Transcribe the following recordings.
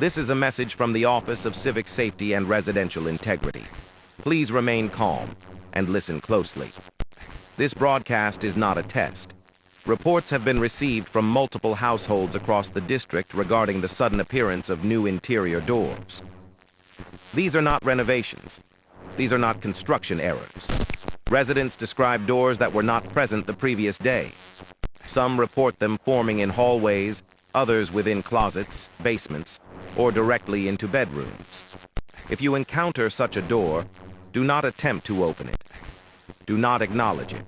This is a message from the Office of Civic Safety and Residential Integrity. Please remain calm and listen closely. This broadcast is not a test. Reports have been received from multiple households across the district regarding the sudden appearance of new interior doors. These are not renovations. These are not construction errors. Residents describe doors that were not present the previous day. Some report them forming in hallways, others within closets, basements, or directly into bedrooms. If you encounter such a door, do not attempt to open it. Do not acknowledge it.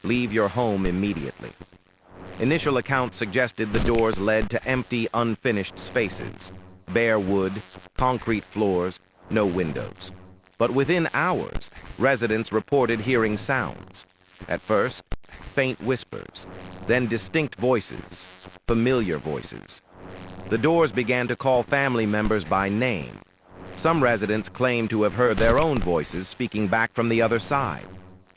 Leave your home immediately. Initial accounts suggested the doors led to empty, unfinished spaces, bare wood, concrete floors, no windows. But within hours, residents reported hearing sounds. At first, faint whispers, then distinct voices, familiar voices. The doors began to call family members by name. Some residents claimed to have heard their own voices speaking back from the other side.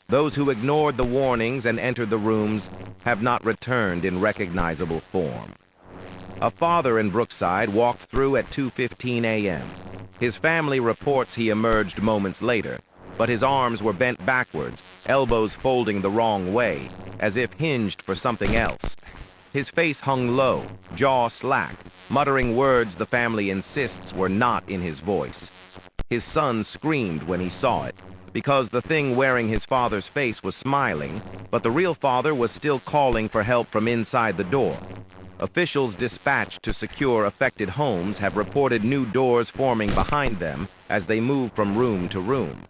Those who ignored the warnings and entered the rooms have not returned in recognizable form. A father in Brookside walked through at 2:15 a.m. His family reports he emerged moments later, but his arms were bent backwards, elbows folding the wrong way, as if hinged for something else. His face hung low, jaw slack, muttering words the family insists were not in his voice. His son screamed when he saw it, because the thing wearing his father's face was smiling, but the real father was still calling for help from inside the door. Officials dispatched to secure affected homes have reported new doors forming behind them as they move from room to room.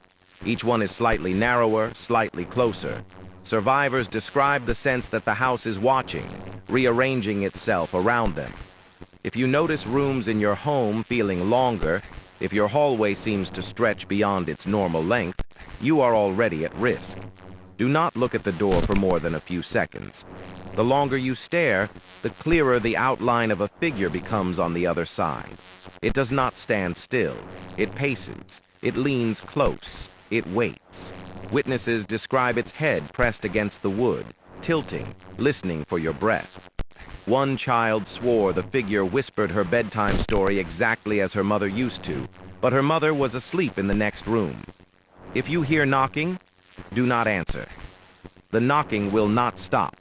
Each one is slightly narrower, slightly closer. Survivors describe the sense that the house is watching, rearranging itself around them. If you notice rooms in your home feeling longer, if your hallway seems to stretch beyond its normal length, you are already at risk. Do not look at the door for more than a few seconds. The longer you stare, the clearer the outline of a figure becomes on the other side. It does not stand still. It paces. It leans close. It waits. Witnesses describe its head pressed against the wood, tilting, listening for your breath. One child swore the figure whispered her bedtime story exactly as her mother used to, but her mother was asleep in the next room. If you hear knocking, do not answer. The knocking will not stop.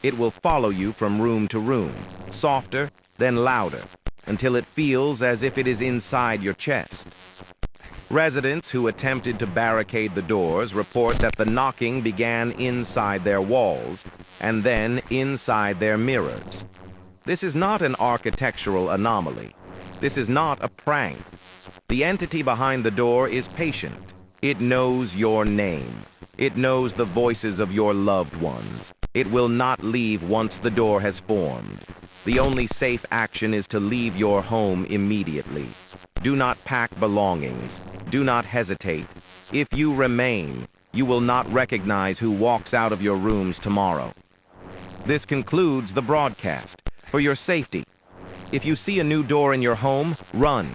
It will follow you from room to room, softer, then louder, until it feels as if it is inside your chest. Residents who attempted to barricade the doors report that the knocking began inside their walls and then inside their mirrors. This is not an architectural anomaly. This is not a prank. The entity behind the door is patient. It knows your name. It knows the voices of your loved ones. It will not leave once the door has formed. The only safe action is to leave your home immediately. Do not pack belongings. Do not hesitate. If you remain, you will not recognize who walks out of your rooms tomorrow. This concludes the broadcast. For your safety, if you see a new door in your home, run.